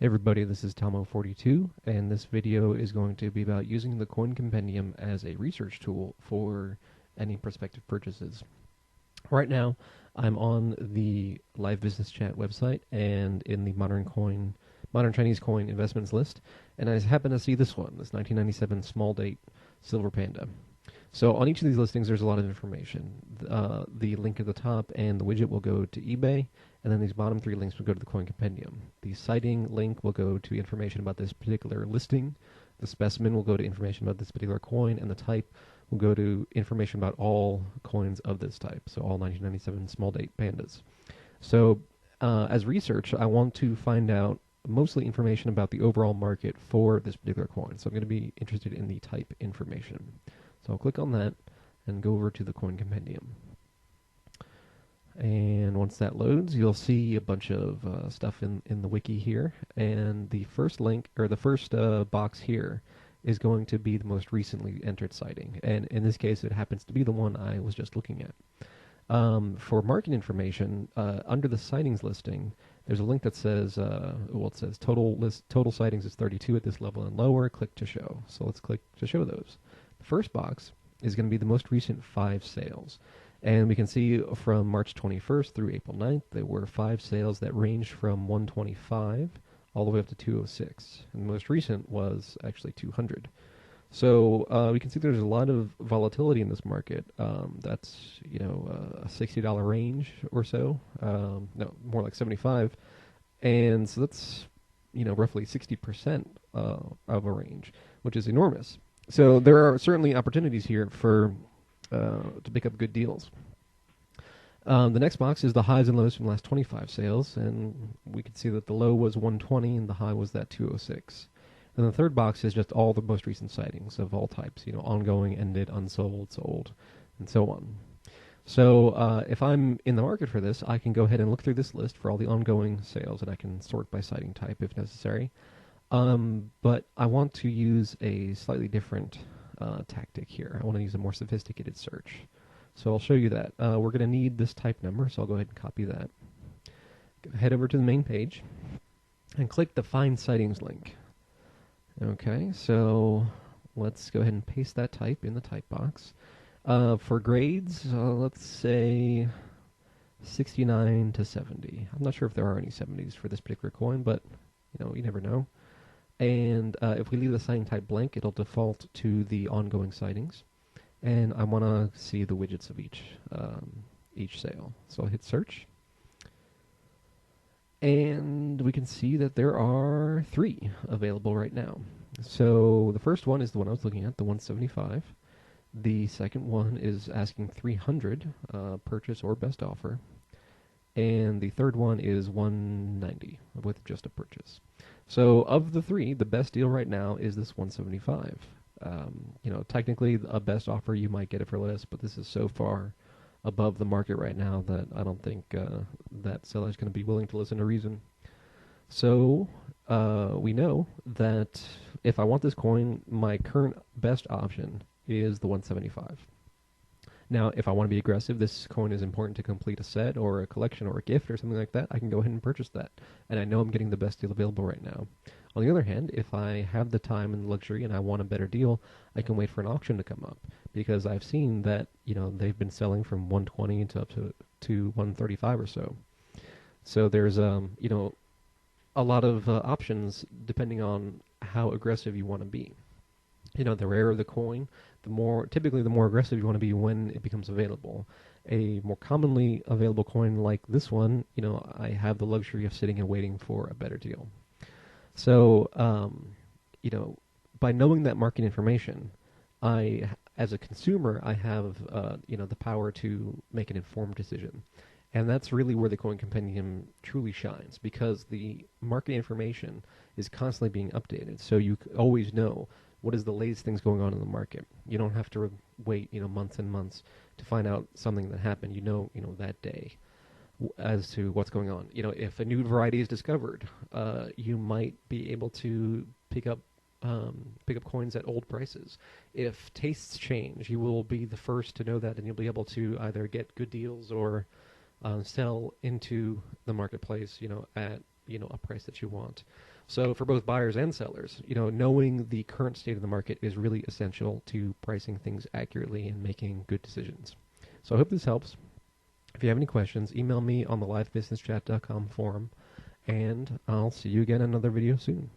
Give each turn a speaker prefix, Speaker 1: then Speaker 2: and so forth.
Speaker 1: Hey everybody, this is Tomo42, and this video is going to be about using the Coin Compendium as a research tool for any prospective purchases. Right now, I'm on the live business chat website and in the modern Chinese coin investments list, and I happen to see this one, this 1997 small date silver panda. So on each of these listings, there's a lot of information. The link at the top and the widget will go to eBay, and then these bottom three links will go to the Coin Compendium. The citing link will go to information about this particular listing. The specimen will go to information about this particular coin, and the type will go to information about all coins of this type, so all 1997 small date pandas. So as research, I want to find out mostly information about the overall market for this particular coin. So I'm going to be interested in the type information. So I'll click on that and go over to the Coin Compendium. And once that loads, you'll see a bunch of stuff in the wiki here. And the first link, or the first box here, is going to be the most recently entered citing. And in this case, it happens to be the one I was just looking at. For market information, under the sightings listing, there's a link that says, it says total sightings is 32 at this level and lower. Click to show. So let's click to show those. The first box is going to be the most recent 5 sales. And we can see from March 21st through April 9th, there were 5 sales that ranged from 125 all the way up to 206. And the most recent was actually 200. So we can see there's a lot of volatility in this market. That's a $60 range or so. No, more like 75. And so that's roughly 60% of a range, which is enormous. So there are certainly opportunities here for to pick up good deals. The next box is the highs and lows from the last 25 sales, and we can see that the low was 120 and the high was that 206. And the third box is just all the most recent sightings of all types, ongoing, ended, unsold, sold, and so on. So if I'm in the market for this, I can go ahead and look through this list for all the ongoing sales, and I can sort by sighting type if necessary. But I want to use a slightly different tactic here. I want to use a more sophisticated search. So I'll show you that. We're going to need this type number, so I'll go ahead and copy that. Head over to the main page and click the Find Sightings link. Okay, so let's go ahead and paste that type in the type box. For grades, let's say 69 to 70. I'm not sure if there are any 70s for this particular coin, but you never know. And if we leave the sighting type blank, it'll default to the ongoing sightings. And I want to see the widgets of each sale. So I'll hit search. And we can see that there are 3 available right now. So the first one is the one I was looking at, the 175. The second one is asking 300, purchase or best offer. And the third one is 190 with just a purchase. So of the 3, the best deal right now is this 175. Technically a best offer you might get it for less, but this is so far above the market right now that I don't think that seller is going to be willing to listen to reason. So we know that if I want this coin, my current best option is the 175. Now, if I want to be aggressive, this coin is important to complete a set or a collection or a gift or something like that, I can go ahead and purchase that. And I know I'm getting the best deal available right now. On the other hand, if I have the time and luxury and I want a better deal, I can wait for an auction to come up. Because I've seen that, they've been selling from 120 to up to 135 or so. So there's, a lot of options depending on how aggressive you want to be. The rarer the coin, typically the more aggressive you want to be when it becomes available. A more commonly available coin like this one, I have the luxury of sitting and waiting for a better deal. So, by knowing that market information, as a consumer, I have, the power to make an informed decision. And that's really where the Coin Compendium truly shines, because the market information is constantly being updated. So you always know what is the latest things going on in the market. You don't have to wait, months and months to find out something that happened, that day as to what's going on. If a new variety is discovered, you might be able to pick up coins at old prices. If tastes change, you will be the first to know that, and you'll be able to either get good deals or sell into the marketplace, at a price that you want. So for both buyers and sellers, knowing the current state of the market is really essential to pricing things accurately and making good decisions. So I hope this helps. If you have any questions, email me on the livebusinesschat.com forum, and I'll see you again in another video soon.